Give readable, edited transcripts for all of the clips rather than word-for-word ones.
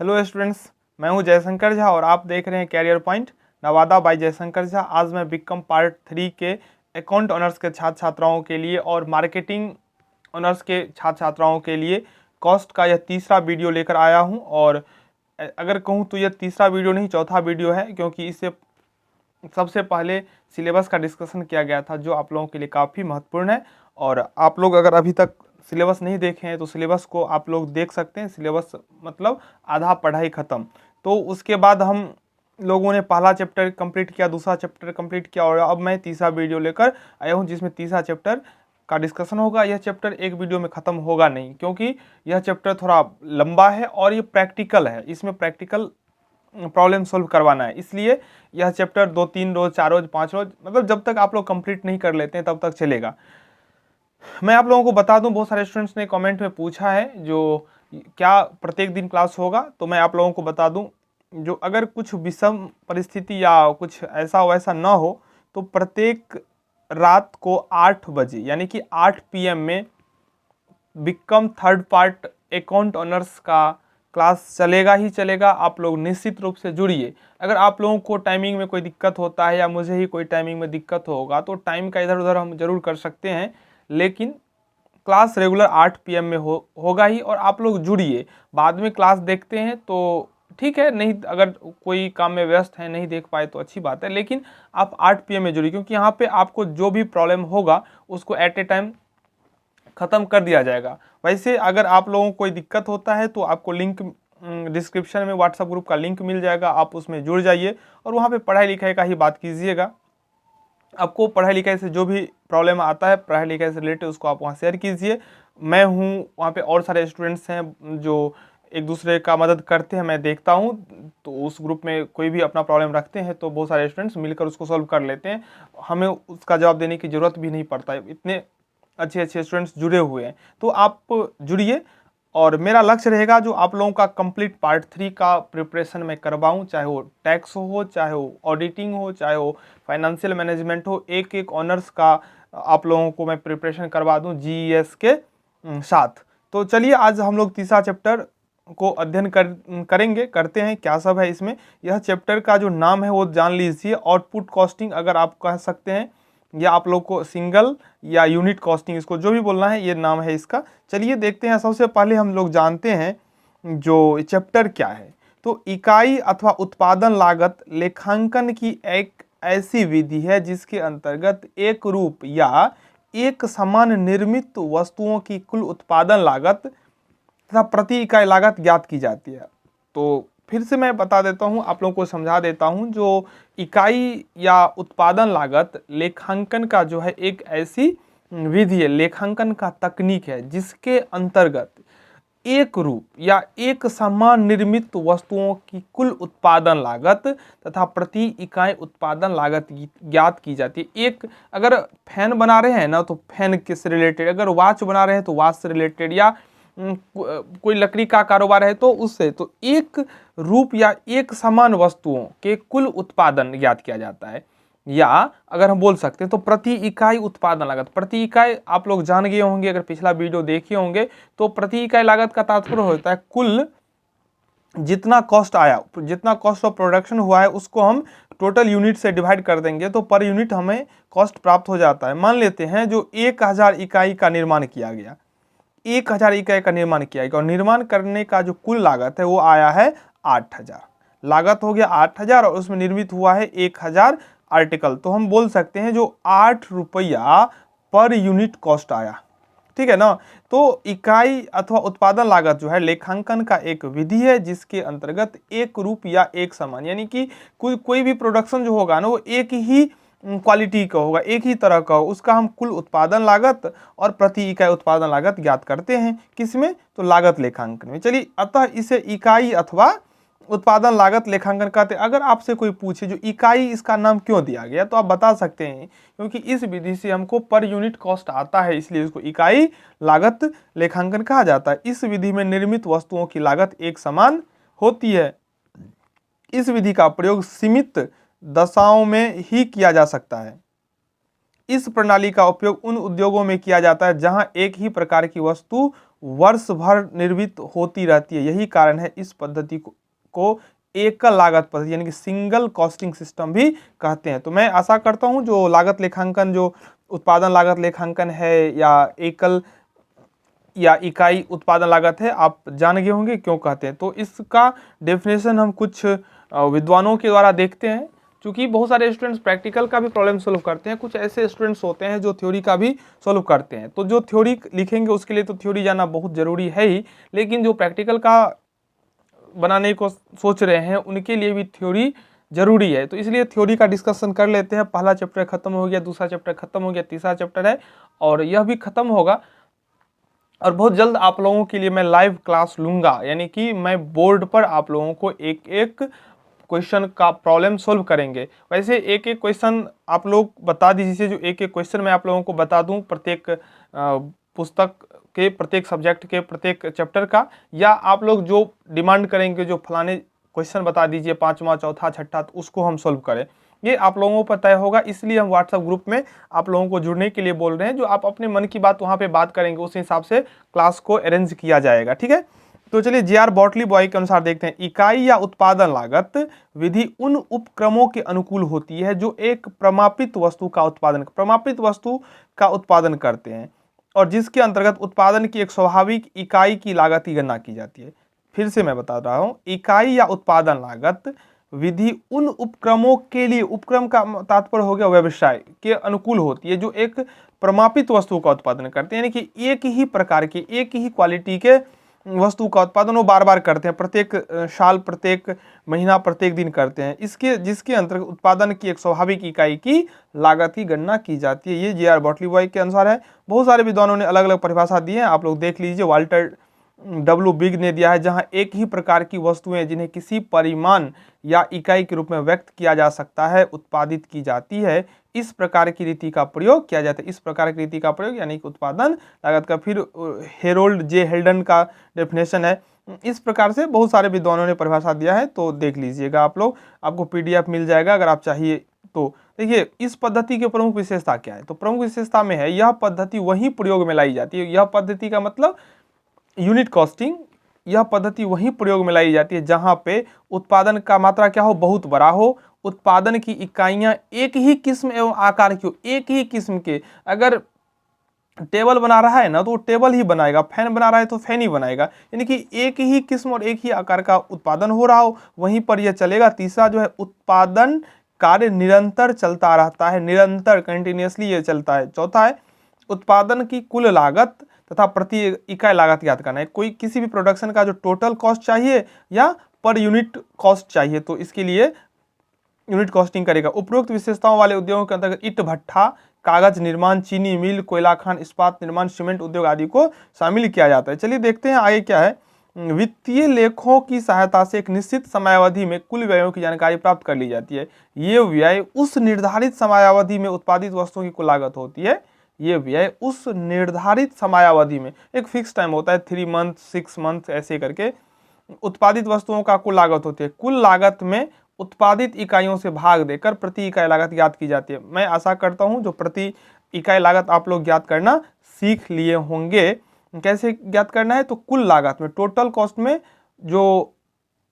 Hello students, मैं हूं जयशंकर झा और आप देख रहे हैं career point Nawada by Jaishankar Jha. आज मैं बीकॉम पार्ट 3 के अकाउंट ऑनर्स के छात्र छात्राओं के लिए और मार्केटिंग ऑनर्स के छात्र छात्राओं के लिए कॉस्ट का यह तीसरा वीडियो लेकर आया हूं। और अगर कहूं तो यह तीसरा वीडियो नहीं, चौथा वीडियो है, क्योंकि इससे सबसे पहले सिलेबस का डिस्कशन किया गया था जो आप लोगों के लिए काफ़ी महत्वपूर्ण है। और आप लोग अगर अभी तक सिलेबस नहीं देखे हैं तो सिलेबस को आप लोग देख सकते हैं। सिलेबस मतलब आधा पढ़ाई ख़त्म। तो उसके बाद हम लोगों ने पहला चैप्टर कंप्लीट किया, दूसरा चैप्टर कंप्लीट किया और अब मैं तीसरा वीडियो लेकर आया हूं जिसमें तीसरा चैप्टर का डिस्कशन होगा। यह चैप्टर एक वीडियो में ख़त्म होगा नहीं, क्योंकि यह चैप्टर थोड़ा लंबा है और ये प्रैक्टिकल है। इसमें प्रैक्टिकल प्रॉब्लम सोल्व करवाना है, इसलिए यह चैप्टर 2-3 रोज, 4 रोज, 5 रोज, मतलब जब तक आप लोग कंप्लीट नहीं कर लेते हैं तब तक चलेगा। मैं आप लोगों को बता दूं, बहुत सारे स्टूडेंट्स ने कमेंट में पूछा है जो क्या प्रत्येक दिन क्लास होगा, तो मैं आप लोगों को बता दूं, जो अगर कुछ विषम परिस्थिति या कुछ ऐसा वैसा ना हो तो प्रत्येक रात को 8 बजे यानी कि 8 PM में BCom third part account honours का क्लास चलेगा ही चलेगा। आप लोग निश्चित रूप से जुड़िए। अगर आप लोगों को टाइमिंग में कोई दिक्कत होता है या मुझे ही कोई टाइमिंग में दिक्कत होगा तो टाइम का इधर उधर हम जरूर कर सकते हैं, लेकिन क्लास रेगुलर 8 PM में होगा ही। और आप लोग जुड़िए, बाद में क्लास देखते हैं तो ठीक है, नहीं अगर कोई काम में व्यस्त है नहीं देख पाए तो अच्छी बात है, लेकिन आप 8 PM में जुड़िए, क्योंकि यहाँ पे आपको जो भी प्रॉब्लम होगा उसको एट ए टाइम ख़त्म कर दिया जाएगा। वैसे अगर आप लोगों को कोई दिक्कत होता है तो आपको लिंक डिस्क्रिप्शन में व्हाट्सएप ग्रुप का लिंक मिल जाएगा, आप उसमें जुड़ जाइए और वहाँ पे पढ़ाई लिखाई का ही बात कीजिएगा। आपको पढ़ाई लिखाई से जो भी प्रॉब्लम आता है, पढ़ाई लिखाई से रिलेटेड, उसको आप वहाँ शेयर कीजिए। मैं हूँ वहाँ पे, और सारे स्टूडेंट्स हैं जो एक दूसरे का मदद करते हैं, मैं देखता हूँ। तो उस ग्रुप में कोई भी अपना प्रॉब्लम रखते हैं तो बहुत सारे स्टूडेंट्स मिलकर उसको सॉल्व कर लेते हैं। हमें उसका जवाब देने की ज़रूरत भी नहीं पड़ता है, इतने अच्छे अच्छे स्टूडेंट्स जुड़े हुए हैं। तो आप जुड़िए और मेरा लक्ष्य रहेगा जो आप लोगों का कंप्लीट पार्ट 3 का प्रिपरेशन मैं करवाऊं, चाहे वो टैक्स हो, चाहे वो ऑडिटिंग हो, चाहे वो फाइनेंशियल मैनेजमेंट हो, एक एक ऑनर्स का आप लोगों को मैं प्रिपरेशन करवा दूं GES के साथ। तो चलिए आज हम लोग तीसरा चैप्टर को अध्ययन करते हैं क्या सब है इसमें। यह चैप्टर का जो नाम है वो जान लीजिए, आउटपुट कॉस्टिंग अगर आप कह सकते हैं, या आप लोग को सिंगल या यूनिट कॉस्टिंग, इसको जो भी बोलना है, ये नाम है इसका। चलिए देखते हैं। सबसे पहले हम लोग जानते हैं जो चैप्टर क्या है। तो इकाई अथवा उत्पादन लागत लेखांकन की एक ऐसी विधि है जिसके अंतर्गत एक रूप या एक समान निर्मित वस्तुओं की कुल उत्पादन लागत तथा प्रति इकाई लागत ज्ञात की जाती है। तो फिर से मैं बता देता हूँ, आप लोगों को समझा देता हूँ। जो इकाई या उत्पादन लागत लेखांकन का जो है एक ऐसी विधि है, लेखांकन का तकनीक है जिसके अंतर्गत एक रूप या एक समान निर्मित वस्तुओं की कुल उत्पादन लागत तथा प्रति इकाई उत्पादन लागत ज्ञात की जाती है। एक अगर फैन बना रहे हैं ना तो फैन के से रिलेटेड, अगर वॉच बना रहे हैं तो वॉच से रिलेटेड, या कोई लकड़ी का कारोबार है तो उससे, तो एक रूप या एक समान वस्तुओं के कुल उत्पादन ज्ञात किया जाता है। या अगर हम बोल सकते हैं तो प्रति इकाई उत्पादन लागत, प्रति इकाई आप लोग जान गए होंगे, अगर पिछला वीडियो देखे होंगे तो प्रति इकाई लागत का तात्पर्य होता है कुल जितना कॉस्ट आया, जितना कॉस्ट ऑफ प्रोडक्शन हुआ है उसको हम टोटल यूनिट से डिवाइड कर देंगे तो पर यूनिट हमें कॉस्ट प्राप्त हो जाता है। मान लेते हैं जो 1000 इकाई का निर्माण किया गया, 1000 इकाई का निर्माण किया गया और निर्माण करने का जो कुल लागत है वो आया है 8000। लागत हो गया 8000 और उसमें निर्मित हुआ है 1000 आर्टिकल। तो हम बोल सकते हैं जो 8 रुपया पर यूनिट कॉस्ट आया, ठीक है ना। तो इकाई अथवा उत्पादन लागत जो है लेखांकन का एक विधि है जिसके अंतर्गत एक रूप या एक समान, यानी कि कोई भी प्रोडक्शन जो होगा ना वो एक ही क्वालिटी का होगा, एक ही तरह का हो, उसका हम कुल उत्पादन लागत और प्रति इकाई उत्पादन लागत ज्ञात करते हैं। किसमें? तो लागत लेखांकन में। चलिए, अतः इसे इकाई अथवा उत्पादन लागत लेखांकन कहते हैं। अगर आपसे कोई पूछे जो इकाई, इसका नाम क्यों दिया गया, तो आप बता सकते हैं क्योंकि इस विधि से हमको पर यूनिट कॉस्ट आता है, इसलिए इसको इकाई लागत लेखांकन कहा जाता है। इस विधि में निर्मित वस्तुओं की लागत एक समान होती है। इस विधि का प्रयोग सीमित दशाओं में ही किया जा सकता है। इस प्रणाली का उपयोग उन उद्योगों में किया जाता है जहां एक ही प्रकार की वस्तु वर्ष भर निर्मित होती रहती है। यही कारण है इस पद्धति को एकल लागत पद्धति यानी कि सिंगल कॉस्टिंग सिस्टम भी कहते हैं। तो मैं आशा करता हूं जो लागत लेखांकन, जो उत्पादन लागत लेखांकन है या एकल या इकाई उत्पादन लागत है, आप जान गए होंगे क्यों कहते हैं। तो इसका डेफिनेशन हम कुछ विद्वानों के द्वारा देखते हैं। क्योंकि बहुत सारे स्टूडेंट्स प्रैक्टिकल का भी प्रॉब्लम सोल्व करते हैं, कुछ ऐसे स्टूडेंट्स होते हैं जो थ्योरी का भी सोल्व करते हैं। तो जो थ्योरी लिखेंगे उसके लिए तो थ्योरी जाना बहुत जरूरी है ही, लेकिन जो प्रैक्टिकल का बनाने को सोच रहे हैं उनके लिए भी थ्योरी जरूरी है। तो इसलिए थ्योरी का डिस्कशन कर लेते हैं। पहला चैप्टर खत्म हो गया, दूसरा चैप्टर खत्म हो गया, तीसरा चैप्टर है और यह भी खत्म होगा। और बहुत जल्द आप लोगों के लिए मैं लाइव क्लास लूंगा, यानी कि मैं बोर्ड पर आप लोगों को एक एक क्वेश्चन का प्रॉब्लम सोल्व करेंगे। वैसे एक एक क्वेश्चन आप लोग बता दीजिए, जो एक एक क्वेश्चन मैं आप लोगों को बता दूं प्रत्येक पुस्तक के, प्रत्येक सब्जेक्ट के, प्रत्येक चैप्टर का, या आप लोग जो डिमांड करेंगे जो फलाने क्वेश्चन बता दीजिए, पांचवा, चौथा, छठा, तो उसको हम सोल्व करें, ये आप लोगों पर तय होगा। इसलिए हम व्हाट्सएप ग्रुप में आप लोगों को जुड़ने के लिए बोल रहे हैं। जो आप अपने मन की बात वहाँ पे बात करेंगे उस हिसाब से क्लास को अरेंज किया जाएगा, ठीक है। तो चलिए जे.आर. बॉटली बॉय के अनुसार देखते हैं। इकाई या उत्पादन लागत विधि उन उपक्रमों के अनुकूल होती है जो एक प्रमापित वस्तु का उत्पादन करते हैं और जिसके अंतर्गत उत्पादन की एक स्वाभाविक इकाई की लागत की गणना की जाती है। फिर से मैं बता रहा हूं, इकाई या उत्पादन लागत विधि उन उपक्रमों के लिए, उपक्रम का तात्पर्य हो गया व्यवसाय, के अनुकूल होती है जो एक प्रमापित वस्तु का उत्पादन करते हैं, यानी कि एक ही प्रकार के, एक ही क्वालिटी के वस्तु का उत्पादन वो बार बार करते हैं, प्रत्येक साल, प्रत्येक महीना, प्रत्येक दिन करते हैं। इसके जिसके अंतर्गत उत्पादन की एक स्वाभाविक इकाई की लागत की गणना की जाती है। ये जे.आर. बॉटली बॉय के अनुसार है। बहुत सारे विद्वानों ने अलग अलग परिभाषा दी है, आप लोग देख लीजिए। वाल्टर डब्ल्यू बिग ने दिया है, जहां एक ही प्रकार की वस्तुएं जिन्हें किसी परिमाण या इकाई के रूप में व्यक्त किया जा सकता है उत्पादित की जाती है, इस प्रकार की रीति का प्रयोग किया जाता है। इस प्रकार की रीति का प्रयोग यानी कि उत्पादन लागत का। फिर हेरोल्ड जे हेल्डन का डेफिनेशन है। इस प्रकार से बहुत सारे विद्वानों ने परिभाषा दिया है, तो देख लीजिएगा आप लोग, आपको पीडीएफ मिल जाएगा अगर आप चाहिए तो। देखिए इस पद्धति की प्रमुख विशेषता क्या है, तो प्रमुख विशेषता में है यह पद्धति वही प्रयोग में लाई जाती है। यह पद्धति का मतलब यूनिट कॉस्टिंग, यह पद्धति वही प्रयोग में लाई जाती है जहां पे उत्पादन का मात्रा क्या हो, बहुत बड़ा हो, उत्पादन की इकाइयां एक ही किस्म एवं आकार की हो, एक ही किस्म के। अगर टेबल बना रहा है ना तो वो टेबल ही बनाएगा, फैन बना रहा है तो फैन ही बनाएगा, यानी कि एक ही किस्म और एक ही आकार का उत्पादन हो रहा हो, वहीं पर यह चलेगा। तीसरा जो है, उत्पादन कार्य निरंतर चलता रहता है, निरंतर कंटिन्यूअसली ये चलता है। चौथा है, उत्पादन की कुल लागत तथा प्रति इकाई लागत ज्ञात करना है। कोई किसी भी प्रोडक्शन का जो टोटल कॉस्ट चाहिए या पर यूनिट कॉस्ट चाहिए, तो इसके लिए यूनिट कॉस्टिंग करेगा। उपरोक्त विशेषताओं वाले उद्योगों के अंतर्गत ईंट भट्ठा, कागज निर्माण, चीनी मिल, कोयला खान, इस्पात निर्माण, सीमेंट उद्योग आदि को शामिल किया जाता है। चलिए देखते हैं आगे क्या है। वित्तीय लेखों की सहायता से एक निश्चित समयावधि में कुल व्ययों की जानकारी प्राप्त कर ली जाती है। ये व्यय उस निर्धारित समयावधि में उत्पादित वस्तुओं की कुल लागत होती है। ये व्यय उस निर्धारित समयावधि में, एक फिक्स टाइम होता है, 3 मंथ, 6 मंथ, ऐसे करके उत्पादित वस्तुओं का कुल लागत होती है। कुल लागत में उत्पादित इकाइयों से भाग देकर प्रति इकाई लागत ज्ञात की जाती है। मैं आशा करता हूं जो प्रति इकाई लागत आप लोग ज्ञात करना सीख लिए होंगे। कैसे ज्ञात करना है, तो कुल लागत में, टोटल कॉस्ट में जो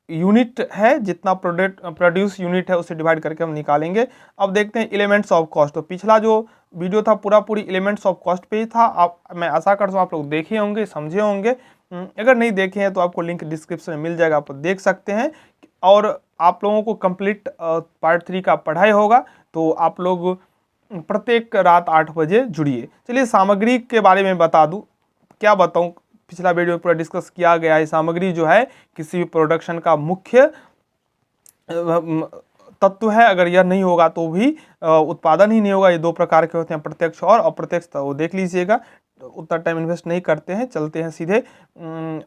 यूनिट है, जितना प्रोड्यूस यूनिट है उसे डिवाइड करके हम निकालेंगे। अब देखते हैं एलिमेंट्स ऑफ कॉस्ट। तो पिछला जो वीडियो था पूरी एलिमेंट्स ऑफ कॉस्ट पे ही था। आप, मैं आशा करता हूँ आप लोग देखे होंगे, समझे होंगे। अगर नहीं देखे हैं तो आपको लिंक डिस्क्रिप्शन में मिल जाएगा, आप देख सकते हैं। और आप लोगों को कंप्लीट पार्ट 3 का पढ़ाई होगा, तो आप लोग प्रत्येक रात 8 बजे जुड़िए। चलिए सामग्री के बारे में बता दूं, क्या बताऊं, पिछला वीडियो में पूरा डिस्कस किया गया है। सामग्री जो है किसी भी प्रोडक्शन का मुख्य तत्व है। अगर यह नहीं होगा तो भी उत्पादन ही नहीं होगा। ये 2 प्रकार के होते हैं, प्रत्यक्ष और अप्रत्यक्ष। तो वो देख लीजिएगा, उतना टाइम इन्वेस्ट नहीं करते हैं, चलते हैं सीधे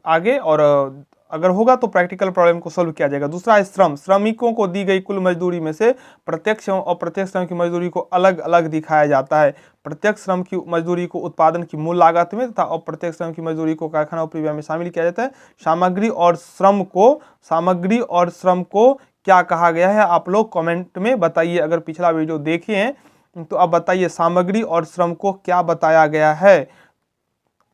आगे। और अगर होगा तो प्रैक्टिकल प्रॉब्लम को सोल्व किया जाएगा। दूसरा है श्रम। श्रमिकों को दी गई कुल मजदूरी में से प्रत्यक्ष एवं अप्रत्यक्ष श्रम की मजदूरी को अलग अलग दिखाया जाता है। प्रत्यक्ष श्रम की मजदूरी को उत्पादन की मूल लागत में तथा अप्रत्यक्ष श्रम की मजदूरी को कारखाना उपरिव्यय में शामिल किया जाता है। सामग्री और श्रम को क्या कहा गया है, आप लोग कमेंट में बताइए। अगर पिछला वीडियो देखे हैं तो आप बताइए सामग्री और श्रम को क्या बताया गया है।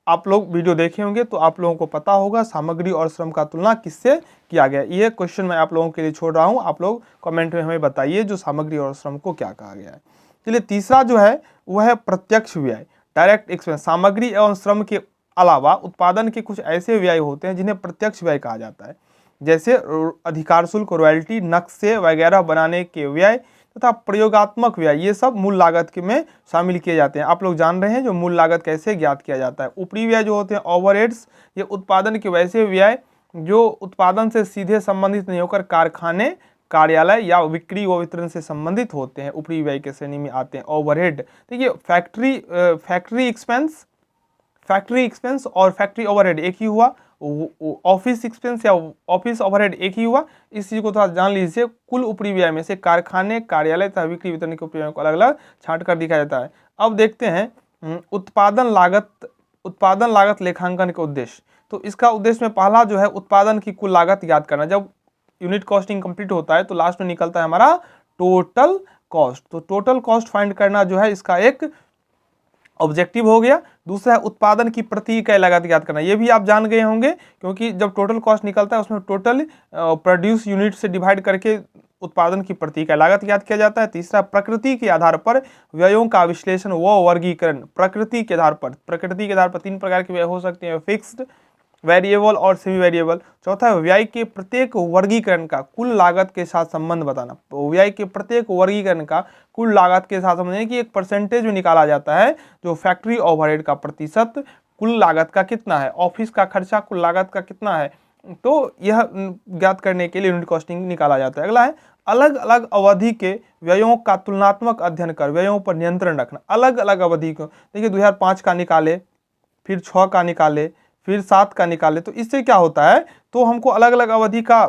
आप लोग वीडियो देखे होंगे तो आप लोगों को पता होगा सामग्री और श्रम का तुलना किससे किया गया। ये क्वेश्चन मैं आप लोगों के लिए छोड़ रहा हूँ, आप लोग कमेंट में हमें बताइए जो सामग्री और श्रम को क्या कहा गया है। चलिए तीसरा जो है वह है प्रत्यक्ष व्यय, डायरेक्ट एक्सपेंस। सामग्री एवं श्रम के अलावा उत्पादन के कुछ ऐसे व्यय होते हैं जिन्हें प्रत्यक्ष व्यय कहा जाता है, जैसे अधिकार शुल्क, रॉयल्टी, नक्शे वगैरह बनाने के व्यय तथा प्रयोगात्मक व्यय, ये सब मूल लागत के में शामिल किए जाते हैं। आप लोग जान रहे हैं जो मूल लागत कैसे ज्ञात किया जाता है। ऊपरी व्यय जो होते हैं ओवरहेड्स, ये उत्पादन के वैसे व्यय जो उत्पादन से सीधे संबंधित नहीं होकर कारखाने, कार्यालय या बिक्री व वितरण से संबंधित होते हैं, ऊपरी व्यय के श्रेणी में आते हैं ओवरहेड। देखिए फैक्ट्री एक्सपेंस और फैक्ट्री ओवरहेड एक ही हुआ, ऑफिस एक्सपेंस या ऑफिस ओवरहेड एक ही हुआ। इस चीज को थोड़ा जान लीजिए। कुल ऊपरी व्यय में से कारखाने, कार्यालय तथा बिक्री वितरण के उपयोग को अलग अलग छांट कर दिखाया जाता है। अब देखते हैं उत्पादन लागत लेखांकन के उद्देश्य। तो इसका उद्देश्य में पहला जो है उत्पादन की कुल लागत याद करना। जब यूनिट कॉस्टिंग कंप्लीट होता है तो लास्ट में निकलता है हमारा टोटल कॉस्ट। तो टोटल कॉस्ट फाइंड करना जो है इसका एक ऑब्जेक्टिव हो गया। दूसरा है उत्पादन की प्रति इकाई लागत याद करना। ये भी आप जान गए होंगे क्योंकि जब टोटल कॉस्ट निकलता है उसमें टोटल प्रोड्यूस यूनिट से डिवाइड करके उत्पादन की प्रति इकाई लागत याद किया जाता है। तीसरा प्रकृति के आधार पर व्ययों का विश्लेषण व वर्गीकरण। प्रकृति के आधार पर तीन प्रकार के व्यय हो सकते हैं, फिक्स्ड, वेरिएबल और सेमी वेरिएबल। चौथा है व्यय के प्रत्येक वर्गीकरण का कुल लागत के साथ संबंध बताना। व्यय के प्रत्येक वर्गीकरण का कुल लागत के साथ संबंध कि एक परसेंटेज में निकाला जाता है जो फैक्ट्री ओवरहेड का प्रतिशत कुल लागत का कितना है, ऑफिस का खर्चा कुल लागत का कितना है, तो यह ज्ञात करने के लिए यूनिट कॉस्टिंग निकाला जाता है। अगला है अलग अलग अवधि के व्ययों का तुलनात्मक अध्ययन कर व्ययों पर नियंत्रण रखना। अलग अलग अवधि को देखिए 2005 का निकाले, फिर 6 का निकाले, फिर 7 का निकाले, तो इससे क्या होता है, तो हमको अलग अलग अवधि का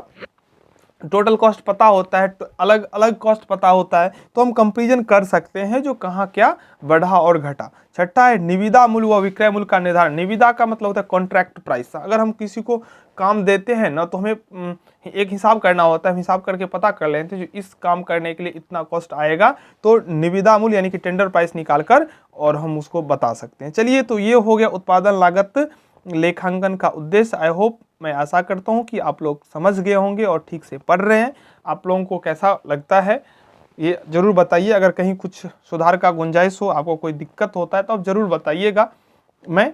टोटल कॉस्ट पता होता है, तो अलग अलग कॉस्ट पता होता है, तो हम कंपेरिजन कर सकते हैं जो कहाँ क्या बढ़ा और घटा। छठा है निविदा मूल्य व विक्रय मूल्य का निर्धारण। निविदा का मतलब होता है कॉन्ट्रैक्ट प्राइस। अगर हम किसी को काम देते हैं ना तो हमें एक हिसाब करना होता है, हिसाब करके पता कर लेते हैं जो इस काम करने के लिए इतना कॉस्ट आएगा, तो निविदा मूल्य यानी कि टेंडर प्राइस निकाल कर और हम उसको बता सकते हैं। चलिए तो ये हो गया उत्पादन लागत लेखांकन का उद्देश्य। आई होप, मैं आशा करता हूँ कि आप लोग समझ गए होंगे और ठीक से पढ़ रहे हैं। आप लोगों को कैसा लगता है ये जरूर बताइए। अगर कहीं कुछ सुधार का गुंजाइश हो, आपको कोई दिक्कत होता है तो आप जरूर बताइएगा, मैं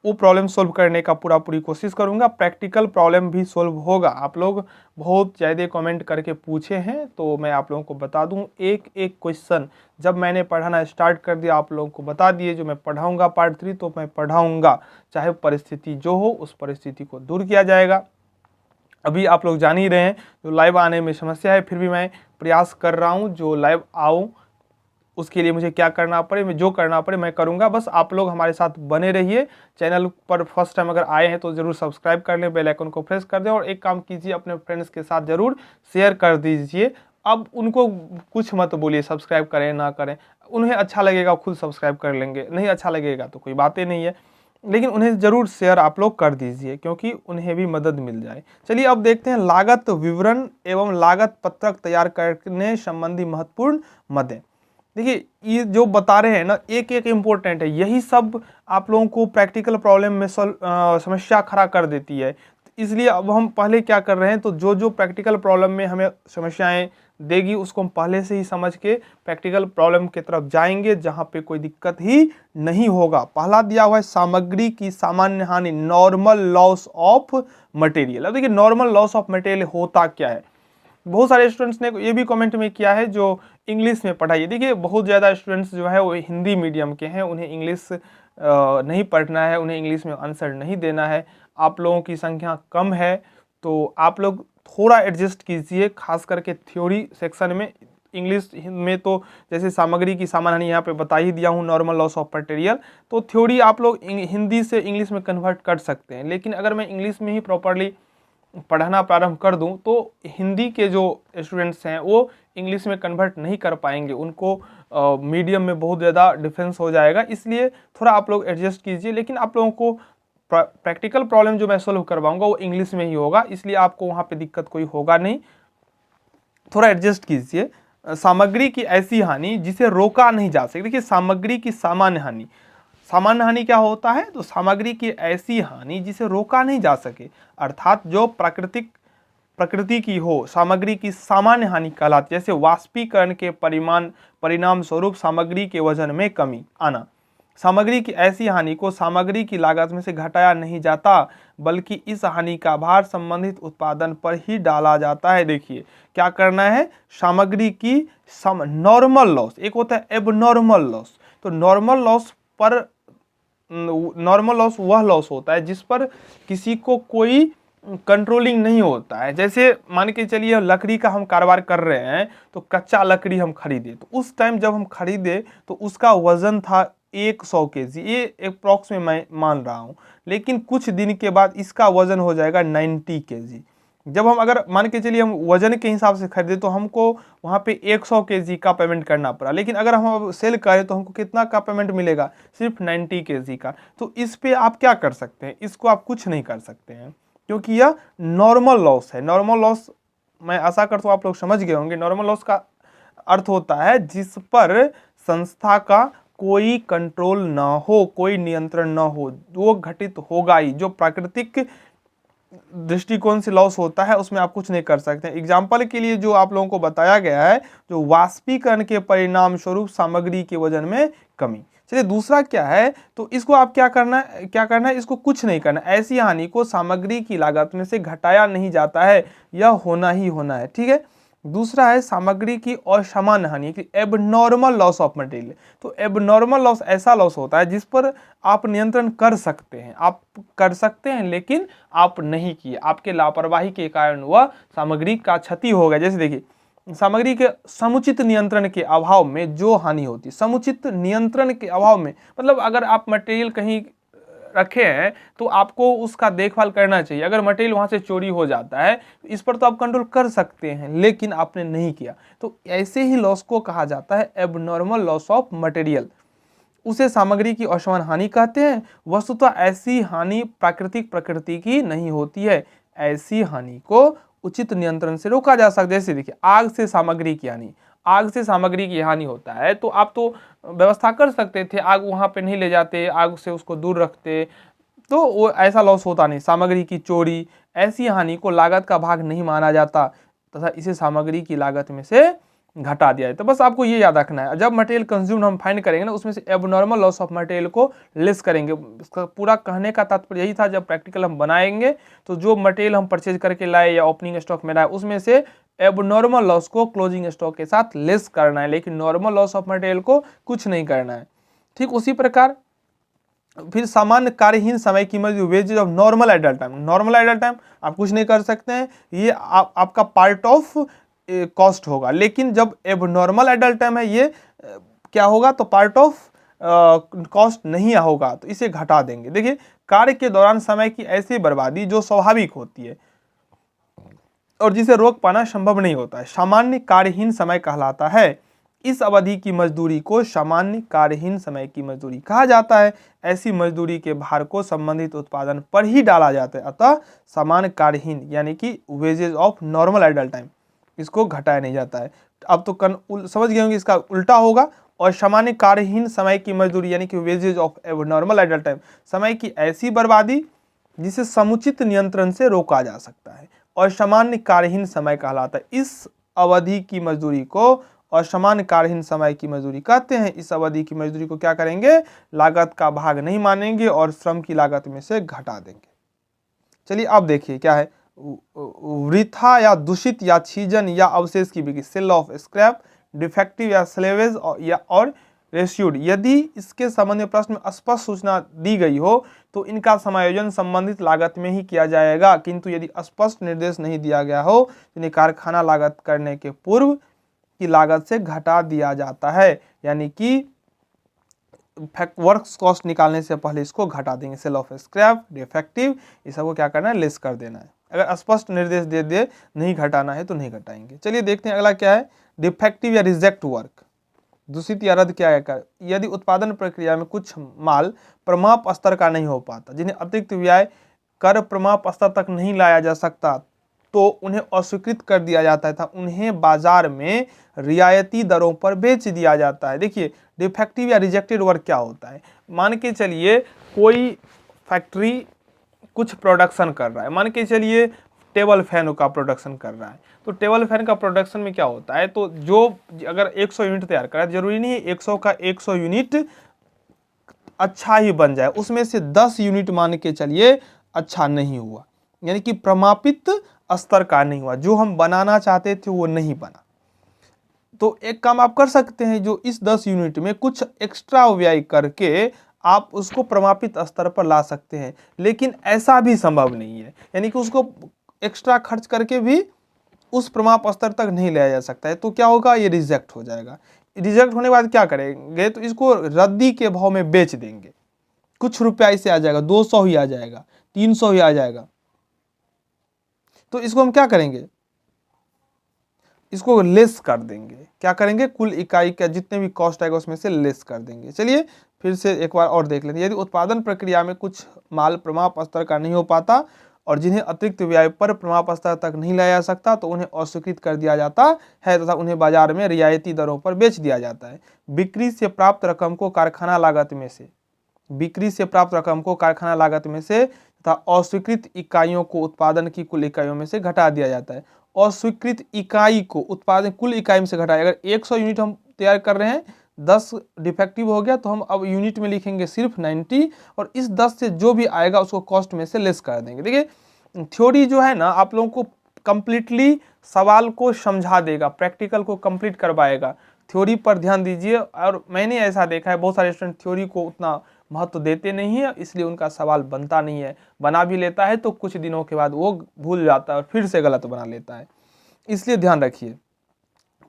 वो प्रॉब्लम सोल्व करने का पूरी कोशिश करूंगा। प्रैक्टिकल प्रॉब्लम भी सोल्व होगा। आप लोग बहुत ज़्यादा कमेंट करके पूछे हैं तो मैं आप लोगों को बता दूं, एक एक क्वेश्चन जब मैंने पढ़ाना स्टार्ट कर दिया आप लोगों को बता दिए जो मैं पढ़ाऊंगा पार्ट 3 तो मैं पढ़ाऊंगा, चाहे परिस्थिति जो हो उस परिस्थिति को दूर किया जाएगा। अभी आप लोग जान ही रहे हैं जो लाइव आने में समस्या है, फिर भी मैं प्रयास कर रहा हूँ जो लाइव आऊँ उसके लिए मुझे क्या करना पड़े, मैं जो करना पड़े मैं करूंगा। बस आप लोग हमारे साथ बने रहिए। चैनल पर फर्स्ट टाइम अगर आए हैं तो ज़रूर सब्सक्राइब कर लें, बेल आइकन को प्रेस कर दें और एक काम कीजिए, अपने फ्रेंड्स के साथ ज़रूर शेयर कर दीजिए। अब उनको कुछ मत बोलिए सब्सक्राइब करें ना करें, उन्हें अच्छा लगेगा खुद सब्सक्राइब कर लेंगे, नहीं अच्छा लगेगा तो कोई बातें नहीं है, लेकिन उन्हें ज़रूर शेयर आप लोग कर दीजिए क्योंकि उन्हें भी मदद मिल जाए। चलिए अब देखते हैं लागत विवरण एवं लागत पत्रक तैयार करने संबंधी महत्वपूर्ण मदें। देखिए ये जो बता रहे हैं ना एक एक इम्पोर्टेंट है, यही सब आप लोगों को प्रैक्टिकल प्रॉब्लम में समस्या खड़ा कर देती है। इसलिए अब हम पहले क्या कर रहे हैं, तो जो जो प्रैक्टिकल प्रॉब्लम में हमें समस्याएं देगी उसको हम पहले से ही समझ के प्रैक्टिकल प्रॉब्लम की तरफ जाएंगे जहां पे कोई दिक्कत ही नहीं होगा। पहला दिया हुआ है सामग्री की सामान्य हानि, नॉर्मल लॉस ऑफ मटेरियल। अब देखिए नॉर्मल लॉस ऑफ मटेरियल होता क्या है, बहुत सारे स्टूडेंट्स ने ये भी कमेंट में किया है जो इंग्लिश में पढ़ाइए। देखिए बहुत ज़्यादा स्टूडेंट्स जो है वो हिंदी मीडियम के हैं, उन्हें इंग्लिश नहीं पढ़ना है, उन्हें इंग्लिश में आंसर नहीं देना है। आप लोगों की संख्या कम है तो आप लोग थोड़ा एडजस्ट कीजिए, खास करके थ्योरी सेक्शन में। इंग्लिश में तो जैसे सामग्री की सामान्य हानि यहाँ पे बता ही दिया हूँ, नॉर्मल लॉस ऑफ मटेरियल, तो थ्योरी आप लोग हिंदी से इंग्लिश में कन्वर्ट कर सकते हैं। लेकिन अगर मैं इंग्लिश में ही प्रॉपरली पढ़ाना प्रारंभ कर दूं तो हिंदी के जो स्टूडेंट्स हैं वो इंग्लिश में कन्वर्ट नहीं कर पाएंगे, उनको मीडियम में बहुत ज़्यादा डिफरेंस हो जाएगा। इसलिए थोड़ा आप लोग एडजस्ट कीजिए, लेकिन आप लोगों को प्रैक्टिकल प्रॉब्लम जो मैं सोल्व करवाऊंगा वो इंग्लिश में ही होगा, इसलिए आपको वहाँ पे दिक्कत कोई होगा नहीं, थोड़ा एडजस्ट कीजिए। सामग्री की ऐसी हानि जिसे रोका नहीं जा सकती। देखिए सामग्री की सामान्य हानि, सामान्य हानि क्या होता है? तो सामग्री की ऐसी हानि जिसे रोका नहीं जा सके, अर्थात जो प्रकृति की हो, सामग्री की सामान्य हानि कहलाती है। जैसे वाष्पीकरण के परिणाम स्वरूप सामग्री के वजन में कमी आना। सामग्री की ऐसी हानि को सामग्री की लागत में से घटाया नहीं जाता, बल्कि इस हानि का भार संबंधित उत्पादन पर ही डाला जाता है। देखिए क्या करना है, सामग्री की नॉर्मल लॉस, एक होता है एबनॉर्मल लॉस। तो नॉर्मल लॉस पर, नॉर्मल लॉस वह लॉस होता है जिस पर किसी को कोई कंट्रोलिंग नहीं होता है। जैसे मान के चलिए लकड़ी का हम कारोबार कर रहे हैं, तो कच्चा लकड़ी हम खरीदे, तो उस टाइम जब हम खरीदे तो उसका वजन था 100 केजी, ये अप्रॉक्स में मैं मान रहा हूँ। लेकिन कुछ दिन के बाद इसका वजन हो जाएगा 90 केजी। जब हम अगर मान के चलिए हम वजन के हिसाब से खरीदे तो हमको वहाँ पे 100 केजी का पेमेंट करना पड़ा, लेकिन अगर हम अब सेल करें तो हमको कितना का पेमेंट मिलेगा? सिर्फ 90 केजी का। तो इस पे आप क्या कर सकते हैं? इसको आप कुछ नहीं कर सकते हैं, क्योंकि यह नॉर्मल लॉस है। नॉर्मल लॉस मैं आशा करता हूँ आप लोग समझ गए होंगे। नॉर्मल लॉस का अर्थ होता है जिस पर संस्था का कोई कंट्रोल ना हो, कोई नियंत्रण ना हो, वो घटित होगा ही। जो प्राकृतिक दृष्टिकोण से लॉस होता है उसमें आप कुछ नहीं कर सकते। एग्जाम्पल के लिए जो आप लोगों को बताया गया है, जो वाष्पीकरण के परिणाम स्वरूप सामग्री के वजन में कमी। चलिए दूसरा क्या है, तो इसको आप क्या करना है, इसको कुछ नहीं करना। ऐसी हानि को सामग्री की लागत में से घटाया नहीं जाता है, यह होना ही होना है। ठीक है। दूसरा है सामग्री की असामान्य हानि, एबनॉर्मल लॉस ऑफ मटेरियल। तो एबनॉर्मल लॉस ऐसा लॉस होता है जिस पर आप नियंत्रण कर सकते हैं, लेकिन आप नहीं किए, आपके लापरवाही के कारण वह सामग्री का क्षति हो गया। जैसे देखिए, सामग्री के समुचित नियंत्रण के अभाव में जो हानि होती है, समुचित नियंत्रण के अभाव में मतलब अगर आप मटेरियल कहीं रखे हैं तो आपको उसका देखभाल करना चाहिए। अगर मटेरियल वहां से चोरी हो जाता है तो इस पर तो आप कंट्रोल कर सकते हैं, लेकिन आपने नहीं किया। तो ऐसे ही लॉस को कहा जाता है एबनॉर्मल लॉस ऑफ मटेरियल। उसे सामग्री की असामान्य हानि कहते हैं। वस्तुतः ऐसी हानि प्राकृतिक प्रकृति की नहीं होती है। ऐसी हानि को उचित नियंत्रण से रोका जा सकता है। जैसे देखिए, आग से सामग्री की हानि, आग से सामग्री की हानि होता है तो आप तो व्यवस्था कर सकते थे, आग वहां पे नहीं ले जाते, आग से उसको दूर रखते, तो वो ऐसा लॉस होता नहीं। सामग्री की चोरी, ऐसी हानि को लागत का भाग नहीं माना जाता तथा इसे सामग्री की लागत में से घटा दिया है। तो बस आपको ये याद रखना है, जब मटेरियल कंज्यूम्ड हम फाइंड करेंगे ना, उसमें से एबनॉर्मल लॉस ऑफ मटेरियल को लेस करेंगे। इसका पूरा कहने का तात्पर्य यही था, जब प्रैक्टिकल हम बनाएंगे तो जो मटेरियल हम परचेज करके लाए या ओपनिंग स्टॉक में लाए, उसमें से एबनॉर्मल लॉस को क्लोजिंग स्टॉक के साथ लेस करना है, लेकिन नॉर्मल लॉस ऑफ मटेरियल को कुछ नहीं करना है। ठीक उसी प्रकार फिर सामान्य कार्यहीन समय की मजदूरी, wages of normal idle time. Normal idle time आप कुछ नहीं कर सकते हैं, ये आपका पार्ट ऑफ कॉस्ट होगा। लेकिन जब एबनॉर्मल आइडल टाइम है, ये क्या होगा, तो पार्ट ऑफ कॉस्ट नहीं होगा, तो इसे घटा देंगे। देखिए, कार्य के दौरान समय की ऐसी बर्बादी जो स्वाभाविक होती है और जिसे रोक पाना संभव नहीं होता है, सामान्य कार्यहीन समय कहलाता है। इस अवधि की मजदूरी को सामान्य कार्यहीन समय की मजदूरी कहा जाता है। ऐसी मजदूरी के भार को संबंधित उत्पादन पर ही डाला जाता है, अतः सामान्य कार्यहीन यानी कि wages of normal idle time, इसको घटाया नहीं जाता है। अब तो समझ गए होंगे, इसका उल्टा होगा। और सामान्य कार्यहीन समय की मजदूरी यानी कि wages of abnormal idle time, समय की ऐसी बर्बादी जिसे समुचित नियंत्रण से रोका जा सकता है, और सामान्य कार्यहीन समय कहलाता है। इस अवधि की मजदूरी को और सामान्य कार्यहीन समय की मजदूरी कहते हैं। इस अवधि की मजदूरी को क्या करेंगे, लागत का भाग नहीं मानेंगे और श्रम की लागत में से घटा देंगे। चलिए अब देखिए क्या है, वृथा या दूषित या छीजन या अवशेष की बिक्री, सेल ऑफ स्क्रैप, डिफेक्टिव या स्लेवेज और रेस्यूड। यदि इसके संबंध में प्रश्न में स्पष्ट सूचना दी गई हो तो इनका समायोजन संबंधित लागत में ही किया जाएगा, किंतु यदि स्पष्ट निर्देश नहीं दिया गया हो तो इन्हें कारखाना लागत करने के पूर्व की लागत से घटा दिया जाता है, यानी कि वर्क्स कॉस्ट निकालने से पहले इसको घटा देंगे। सेल ऑफ स्क्रैप, डिफेक्टिव, ये सबको क्या करना है, लेस कर देना है। अगर स्पष्ट निर्देश दे दे नहीं घटाना है तो नहीं घटाएंगे। चलिए देखते हैं अगला क्या है, डिफेक्टिव या रिजेक्ट वर्क, दूषित या रद्द क्या है। यदि उत्पादन प्रक्रिया में कुछ माल प्रमाप स्तर का नहीं हो पाता, जिन्हें अतिरिक्त व्यय कर प्रमाप स्तर तक नहीं लाया जा सकता, तो उन्हें अस्वीकृत कर दिया जाता था, उन्हें बाजार में रियायती दरों पर बेच दिया जाता है। देखिए डिफेक्टिव या रिजेक्टेड वर्क क्या होता है, मान के चलिए कोई फैक्ट्री कुछ प्रोडक्शन कर रहा है, मान के चलिए टेबल फैन का प्रोडक्शन कर रहा है, तो टेबल फैन का प्रोडक्शन में क्या होता है, तो जो अगर 100 यूनिट तैयार करा, जरूरी नहीं है 100 का 100 यूनिट अच्छा ही बन जाए, उसमें से 10 यूनिट मान के चलिए अच्छा नहीं हुआ, यानी कि प्रमापित स्तर का नहीं हुआ, जो हम बनाना चाहते थे वो नहीं बना। तो एक काम आप कर सकते हैं, जो इस 10 यूनिट में कुछ एक्स्ट्रा व्यय करके आप उसको प्रमापित स्तर पर ला सकते हैं, लेकिन ऐसा भी संभव नहीं है, यानी कि उसको एक्स्ट्रा खर्च करके भी उस प्रमाप स्तर तक नहीं लाया जा सकता है। तो क्या होगा, ये रिजेक्ट हो जाएगा। रिजेक्ट होने के बाद क्या करेंगे, तो इसको रद्दी के भाव में बेच देंगे, कुछ रुपया इससे आ जाएगा, 200 ही आ जाएगा, 300 ही आ जाएगा। तो इसको हम क्या करेंगे, इसको लेस कर देंगे, क्या करेंगे, कुल इकाई का जितने भी कॉस्ट आएगा उसमें से लेस कर देंगे। चलिए फिर से एक बार और देख लेते हैं। यदि उत्पादन प्रक्रिया में कुछ माल प्रमाप स्तर का नहीं हो पाता और जिन्हें अतिरिक्त व्यय पर प्रमाप स्तर तक नहीं लाया जा सकता, तो उन्हें अस्वीकृत कर दिया जाता है तथा उन्हें बाजार में रियायती दरों पर बेच दिया जाता है। बिक्री से प्राप्त रकम को कारखाना लागत में से, बिक्री से प्राप्त रकम को कारखाना लागत में से तथा अस्वीकृत इकाइयों को उत्पादन की कुल इकाइयों में से घटा दिया जाता है। अस्वीकृत इकाई को उत्पादन कुल इकाई में से घटाए, अगर 100 यूनिट हम तैयार कर रहे हैं, 10 डिफेक्टिव हो गया, तो हम अब यूनिट में लिखेंगे सिर्फ 90 और इस 10 से जो भी आएगा उसको कॉस्ट में से लेस कर देंगे। देखिए थ्योरी जो है ना, आप लोगों को कंप्लीटली सवाल को समझा देगा, प्रैक्टिकल को कंप्लीट करवाएगा। थ्योरी पर ध्यान दीजिए, और मैंने ऐसा देखा है बहुत सारे स्टूडेंट थ्योरी को उतना महत्व देते नहीं है, इसलिए उनका सवाल बनता नहीं है, बना भी लेता है तो कुछ दिनों के बाद वो भूल जाता है और फिर से गलत बना लेता है, इसलिए ध्यान रखिए।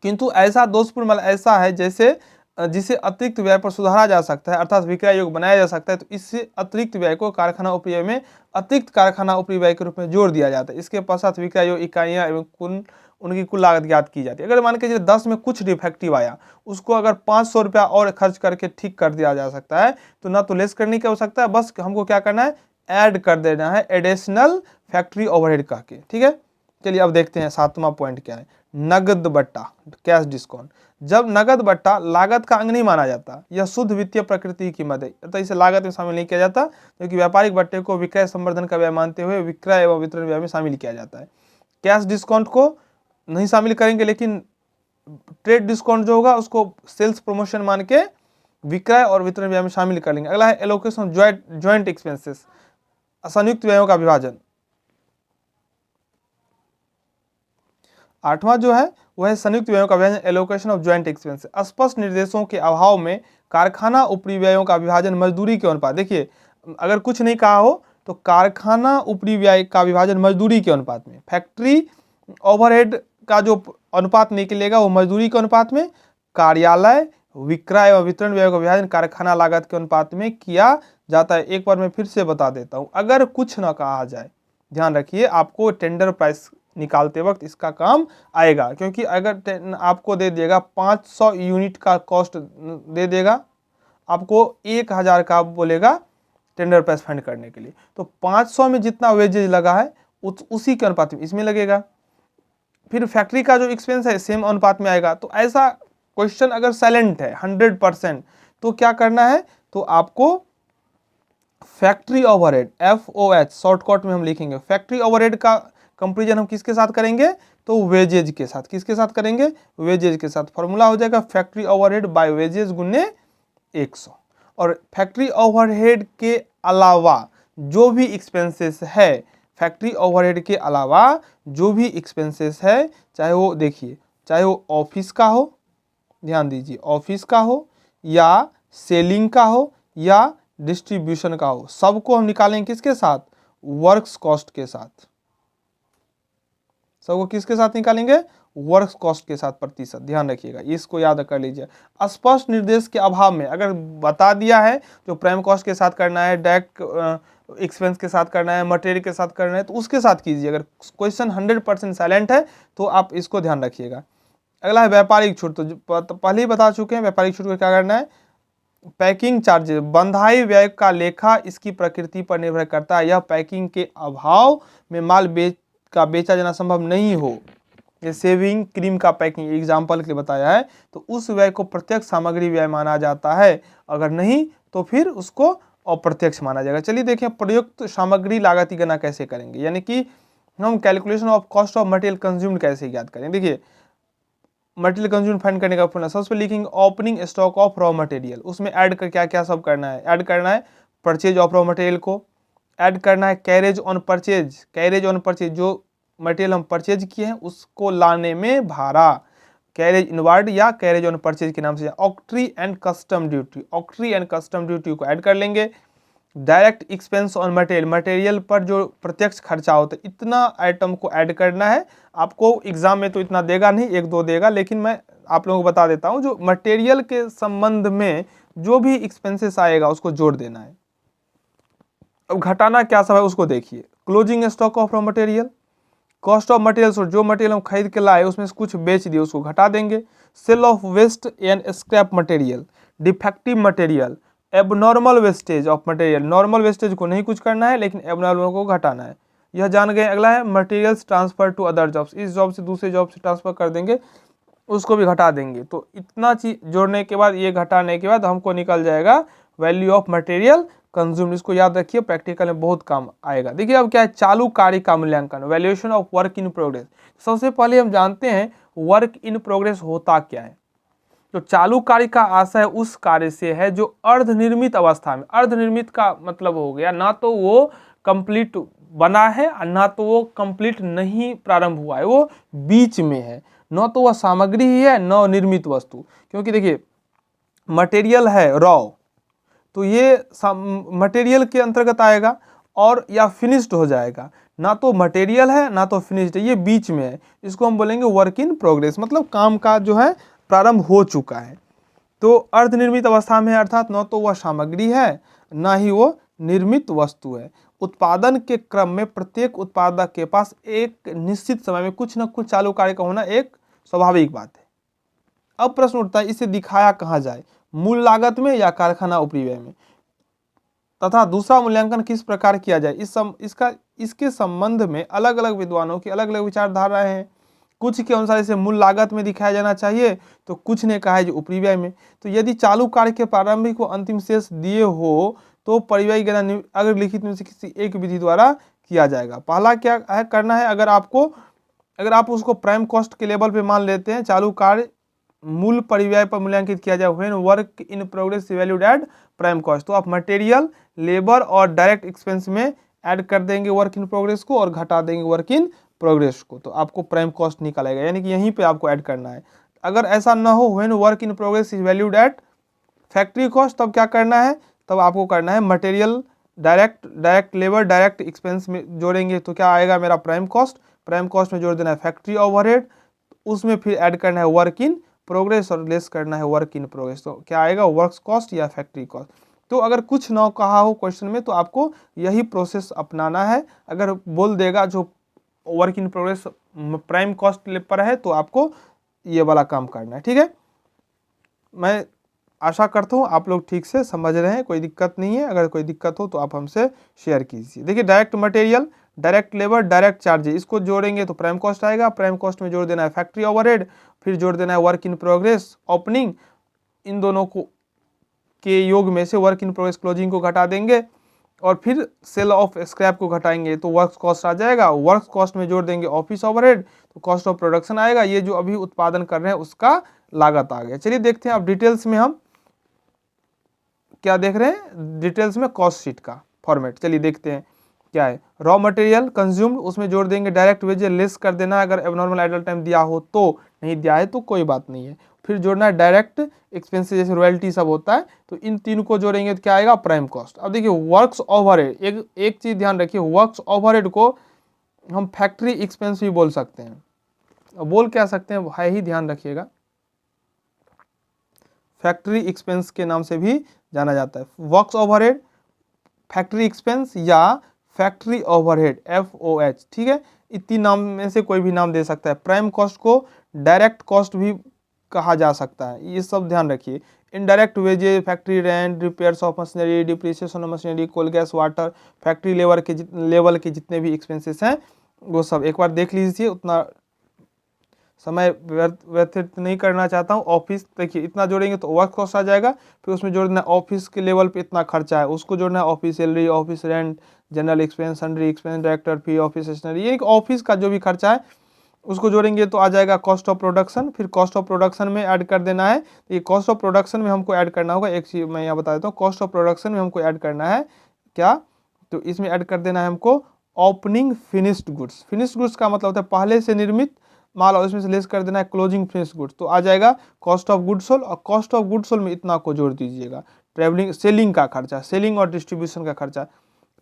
किंतु ऐसा दोषपूर्ण माल ऐसा है जैसे जिसे अतिरिक्त व्यय पर सुधारा जा सकता है, अर्थात विक्रय योग्य बनाया जा सकता है, तो इससे अतिरिक्त व्यय को कारखाना उपरिव्यय में अतिरिक्त कारखाना उपरिव्यय के रूप में जोड़ दिया जाता है। इसके पश्चात विक्रय योग्य इकाइयाँ एवं उनकी कुल लागत ज्ञात की जाती है। अगर मान के चलिए 10 में कुछ डिफेक्टिव आया, उसको अगर 500 रुपया और खर्च करके ठीक कर दिया जा सकता है, तो ना तो लेस करने की आवश्यकता है, बस हमको क्या करना है, ऐड कर देना है एडिशनल फैक्ट्री ओवरहेड कह के, ठीक है। चलिए अब देखते हैं 7वां पॉइंट क्या है, नगद बट्टा, कैश डिस्काउंट। जब नगद बट्टा लागत का अंग नहीं माना जाता, यह शुद्ध वित्तीय प्रकृति की मद है, तो इसे लागत में शामिल नहीं किया जाता, क्योंकि व्यापारिक बट्टे को विक्रय संवर्धन का व्यय मानते हुए विक्रय एवं वितरण व्यय में शामिल किया जाता है। कैश डिस्काउंट को नहीं शामिल करेंगे, लेकिन ट्रेड डिस्काउंट जो होगा उसको सेल्स प्रमोशन मान के विक्रय और वितरण व्यय में शामिल कर लेंगे। अगला है एलोकेशन ऑफ ज्वाइंट एक्सपेंसेस, संयुक्त व्ययों का विभाजन। 8वां जो है वह है संयुक्त व्ययों का विभाजन, एलोकेशन ऑफ ज्वाइंट एक्सपेंसेस। स्पष्ट निर्देशों के अभाव में कारखाना उपरी व्ययों का विभाजन मजदूरी के अनुपात, देखिए अगर कुछ नहीं कहा हो तो कारखाना उपरी व्यय का विभाजन मजदूरी के अनुपात में, फैक्ट्री ओवरहेड का जो अनुपात निकलेगा वो मजदूरी के अनुपात में, कार्यालय विक्रय एवं वितरण व्यय का विभाजन कारखाना लागत के अनुपात में किया जाता है। एक बार मैं फिर से बता देता हूँ, अगर कुछ ना कहा जाए, ध्यान रखिए, आपको टेंडर प्राइस निकालते वक्त इसका काम आएगा, क्योंकि अगर आपको दे देगा 500 यूनिट का कॉस्ट दे देगा, आपको 1000 का बोलेगा टेंडर प्राइस फाइंड करने के लिए, तो 500 में जितना वेजेज लगा है उसी के अनुपात में इसमें लगेगा। फिर फैक्ट्री का जो एक्सपेंस है सेम अनुपात में आएगा। तो ऐसा क्वेश्चन अगर साइलेंट है 100%, तो क्या करना है, तो आपको फैक्ट्री ओवरहेड, FOH शॉर्टकट में हम लिखेंगे, फैक्ट्री ओवरहेड का कंपेरिजन हम किसके साथ करेंगे, तो वेजेज के साथ। किसके साथ करेंगे, वेजेज के साथ। फॉर्मूला हो जाएगा फैक्ट्री ओवरहेड बाय वेजेज गुने 100। और फैक्ट्री ओवरहेड के अलावा जो भी एक्सपेंसेस है, फैक्ट्री ओवरहेड के अलावा जो भी एक्सपेंसेस है, चाहे वो देखिए, चाहे वो ऑफिस का हो, ध्यान दीजिए, ऑफिस का हो या सेलिंग का हो या डिस्ट्रीब्यूशन का हो, सबको हम निकालेंगे किसके साथ, वर्क्स कॉस्ट के साथ। सबको किसके साथ निकालेंगे, वर्क्स कॉस्ट के साथ प्रतिशत। ध्यान रखिएगा, इसको याद कर लीजिए। स्पष्ट निर्देश के अभाव में अगर बता दिया है जो प्राइम कॉस्ट के साथ करना है, डायरेक्ट एक्सपेंस के साथ करना है, मटेरियल के साथ करना है, तो उसके साथ कीजिए। अगर क्वेश्चन 100% साइलेंट है तो आप इसको ध्यान रखिएगा। अगला है व्यापारिक छूट, तो पहले ही बता चुके हैं व्यापारिक छूट को क्या करना है। पैकिंग चार्जेस, बंधाई व्यय का लेखा इसकी प्रकृति पर निर्भर करता है। यह पैकिंग के अभाव में माल बेच का बेचा जाना संभव नहीं हो, ये सेविंग क्रीम का पैकिंग एग्जाम्पल के लिए बताया है, तो उस व्यय को प्रत्यक्ष सामग्री व्यय माना जाता है, अगर नहीं तो फिर उसको अप्रत्यक्ष माना जाएगा। चलिए देखें प्रयुक्त सामग्री लागत की गणना कैसे करेंगे, यानी कि हम calculation of cost of material consumed कैसे याद करें। देखिए मटेरियल कंज्यूम फाइंड करने का फॉर्मूला, सबसे पहले लिखेंगे opening stock of raw material, उसमें ऐड कर क्या क्या सब करना है, ऐड करना है परचेज ऑफ रॉ मटेरियल को, ऐड करना है carriage on purchase, carriage on purchase जो मटेरियल हम परचेज किए हैं उसको लाने में भाड़ा, कैरेज इनवर्ड या कैरेज ऑन परचेज के नाम से, octroi and custom duty, octroi and custom duty को ऐड कर लेंगे, direct expense on material, material पर जो प्रत्यक्ष खर्चा होता है इतना आइटम को ऐड करना है। आपको एग्जाम में तो इतना देगा नहीं, एक दो देगा, लेकिन मैं आप लोगों को बता देता हूं जो मटेरियल के संबंध में जो भी एक्सपेंसेस आएगा उसको जोड़ देना है। अब घटाना क्या सब है उसको देखिए, closing stock of raw material, cost of material, जो मटेरियल हम खरीद के लाए उसमें से कुछ बेच दिए उसको घटा देंगे, sale of waste and scrap material, defective material, abnormal wastage of material, normal wastage को नहीं कुछ करना है लेकिन एबनॉर्मल को घटाना है, यह जान गए। अगला है materials transfer to other jobs, इस जॉब से दूसरे जॉब से ट्रांसफर कर देंगे उसको भी घटा देंगे। तो इतना चीज जोड़ने के बाद ये घटाने के बाद हमको निकल जाएगा वैल्यू ऑफ मटेरियल कंज्यूम्ड, इसको याद रखिए प्रैक्टिकल में बहुत काम आएगा। देखिए अब क्या है चालू कार्य का मूल्यांकन, valuation of work in progress. सबसे पहले हम जानते हैं वर्क इन प्रोग्रेस होता क्या है। तो चालू कार्य का आशय उस कार्य से है जो अर्धनिर्मित अवस्था में, अर्धनिर्मित का मतलब हो गया ना तो वो कंप्लीट बना है और ना तो वो कंप्लीट नहीं प्रारंभ हुआ है, वो बीच में है, न तो वह सामग्री ही है न निर्मित वस्तु। क्योंकि देखिए मटेरियल है रॉ, तो ये मटेरियल के अंतर्गत आएगा और या फिनिश्ड हो जाएगा, ना तो मटेरियल है ना तो फिनिश्ड है, ये बीच में है, इसको हम बोलेंगे वर्क इन प्रोग्रेस, मतलब काम का जो है प्रारंभ हो चुका है। तो अर्धनिर्मित अवस्था में है अर्थात न तो वह सामग्री है ना ही वो निर्मित वस्तु है। उत्पादन के क्रम में प्रत्येक उत्पादक के पास एक निश्चित समय में कुछ न कुछ चालू कार्य का होना एक स्वाभाविक बात है। अब प्रश्न उठता है इसे दिखाया कहाँ जाए, मूल लागत में या कारखाना उपरिव्यय में, तथा दूसरा मूल्यांकन किस प्रकार किया जाए। इसके संबंध में अलग अलग विद्वानों की अलग अलग विचारधाराएं हैं। कुछ के अनुसार इसे मूल लागत में दिखाया जाना चाहिए, तो कुछ ने कहा है जो उपरिव्यय में। तो यदि चालू कार्य के प्रारंभिक व अंतिम शेष दिए हो तो परिव्यय गणना अगर लिखित में से किसी एक विधि द्वारा किया जाएगा। पहला क्या है करना है, अगर आप उसको प्राइम कॉस्ट के लेवल पे मान लेते हैं, चालू कार्य मूल परिव्यय पर मूल्यांकित किया जाए, when work in progress valued at prime cost, तो आप मटेरियल लेबर और डायरेक्ट एक्सपेंस में ऐड कर देंगे वर्क इन प्रोग्रेस को और घटा देंगे वर्क इन प्रोग्रेस को, तो आपको प्राइम कॉस्ट निकालेगा, यानी कि यहीं पे आपको ऐड करना है। अगर ऐसा ना हो when work in progress is valued at factory cost, तब क्या करना है, तब आपको करना है material direct labour direct expense में जोड़ेंगे, तो क्या आएगा मेरा प्राइम कॉस्ट में जोड़ देना है फैक्ट्री ओवरहेड, उसमें फिर ऐड करना है वर्क इन प्रोग्रेस और लेस करना है वर्क इन प्रोग्रेस, तो क्या आएगा वर्क्स कॉस्ट या फैक्ट्री कॉस्ट। तो अगर कुछ ना कहा हो क्वेश्चन में तो आपको यही प्रोसेस अपनाना है। अगर बोल देगा जो work in progress prime cost per है तो आपको ये वाला काम करना है, ठीक है। मैं आशा करता हूँ आप लोग ठीक से समझ रहे हैं, कोई दिक्कत नहीं है। अगर कोई दिक्कत हो तो आप हमसे शेयर कीजिए। देखिए direct material, direct labour, direct charges, इसको जोड़ेंगे तो प्राइम कॉस्ट आएगा, प्राइम कॉस्ट में जोड़ देना है फैक्ट्री ओवरहेड, फिर जोड़ देना है वर्क इन प्रोग्रेस ओपनिंग, इन दोनों को के योग में से वर्क इन प्रोग्रेस क्लोजिंग को घटा देंगे और फिर सेल ऑफ स्क्रैप को घटाएंगे तो वर्क कॉस्ट आ जाएगा, वर्क कॉस्ट में जोड़ देंगे ऑफिस ओवरहेड तो कॉस्ट ऑफ प्रोडक्शन आएगा, ये जो अभी उत्पादन कर रहे हैं उसका लागत आ गया। चलिए देखते हैं अब डिटेल्स में हम क्या देख रहे हैं, डिटेल्स में कॉस्ट शीट का फॉर्मेट। चलिए देखते हैं क्या है। रॉ मटेरियल कंज्यूम्ड, उसमें जोड़ देंगे डायरेक्ट वेजेस, लेस कर देना है अगर एबनॉर्मल आइडल टाइम दिया हो तो, नहीं दिया है तो कोई बात नहीं है। फिर जोड़ना है डायरेक्ट एक्सपेंसेस जैसे रॉयल्टी सब होता है, तो इन तीन को जोड़ेंगे तो क्या आएगा प्राइम कॉस्ट। अब देखिए वर्क्स ओवरहेड, एक चीज ध्यान रखिए, वर्क्स ओवरहेड को हम फैक्ट्री एक्सपेंस भी बोल सकते हैं, बोल क्या सकते हैं है ही ध्यान रखिएगा, फैक्ट्री एक्सपेंस के नाम से भी जाना जाता है। वर्क्स ओवरहेड, फैक्ट्री एक्सपेंस या फैक्ट्री ओवरहेड FOH, ठीक है, इतनी नाम में से कोई भी नाम दे सकता है। प्राइम कॉस्ट को डायरेक्ट कॉस्ट भी कहा जा सकता है, ये सब ध्यान रखिए। Indirect wages, factory rent, repairs of machinery, depreciation of machinery, coal gas water, factory level के जितने भी एक्सपेंसेस हैं वो सब एक बार देख लीजिए, उतना समय व्यतीत नहीं करना चाहता हूँ। ऑफिस देखिए इतना जोड़ेंगे तो वर्क कॉस्ट आ जाएगा, फिर उसमें जोड़ना ऑफिस के लेवल पे इतना खर्चा है, उसको जोड़ना है office salary, office rent, general expense, sundry expense, director fee, office stationery, ये एक ऑफिस का जो भी खर्चा है उसको जोड़ेंगे तो आ जाएगा कॉस्ट ऑफ प्रोडक्शन। फिर कॉस्ट ऑफ प्रोडक्शन में ऐड कर देना है, तो ये कॉस्ट ऑफ प्रोडक्शन में हमको ऐड करना होगा। एक चीज़ मैं यहाँ बता देता हूँ, कॉस्ट ऑफ प्रोडक्शन में हमको ऐड करना है क्या, तो इसमें ऐड कर देना है हमको opening finished goods. Finished goods का मतलब होता है पहले से निर्मित माल, और इसमें से लेस कर देना है क्लोजिंग फिनिश्ड गुड्स, तो आ जाएगा कॉस्ट ऑफ गुड्स सोल्ड। और कॉस्ट ऑफ गुड्स सोल्ड में इतना को जोड़ दीजिएगा, ट्रैवलिंग सेलिंग का खर्चा, सेलिंग और डिस्ट्रीब्यूशन का खर्चा,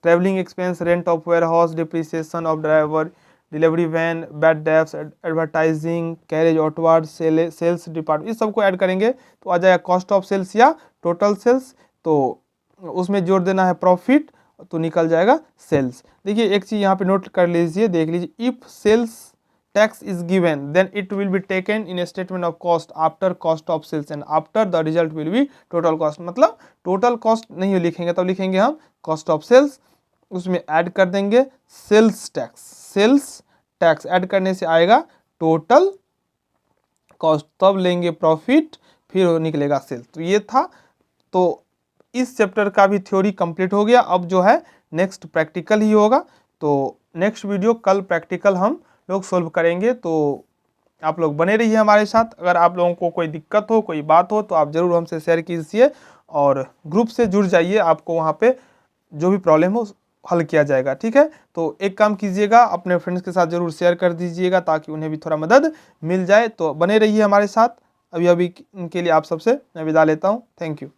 travelling expense, rent of warehouse, depreciation of driver, delivery van, bad debts, advertising, carriage outward, sales department, इस सबको ऐड करेंगे तो आ जाएगा कॉस्ट ऑफ सेल्स या टोटल सेल्स। तो उसमें जोड़ देना है प्रॉफिट, तो निकल जाएगा सेल्स। देखिए एक चीज़ यहाँ पे नोट कर लीजिए, देख लीजिए, if sales tax is given then it will be taken in a statement of cost after cost of sales and after the result will be total cost. मतलब टोटल कॉस्ट नहीं लिखेंगे, तब लिखेंगे हम कॉस्ट ऑफ सेल्स, उसमें add कर देंगे sales tax. Sales tax add करने से आएगा टोटल कॉस्ट, तब लेंगे प्रॉफिट, फिर निकलेगा सेल्स। तो ये था, तो इस चैप्टर का भी थ्योरी कंप्लीट हो गया। अब जो है नेक्स्ट प्रैक्टिकल ही होगा, तो नेक्स्ट वीडियो कल प्रैक्टिकल हम लोग सोल्व करेंगे। तो आप लोग बने रहिए हमारे साथ। अगर आप लोगों को कोई दिक्कत हो, कोई बात हो, तो आप ज़रूर हमसे शेयर कीजिए और ग्रुप से जुड़ जाइए, आपको वहाँ पे जो भी प्रॉब्लम हो हल किया जाएगा, ठीक है। तो एक काम कीजिएगा, अपने फ्रेंड्स के साथ ज़रूर शेयर कर दीजिएगा ताकि उन्हें भी थोड़ा मदद मिल जाए। तो बने रहिए हमारे साथ। अभी के लिए आप सबसे मैं विदा लेता हूँ। Thank you.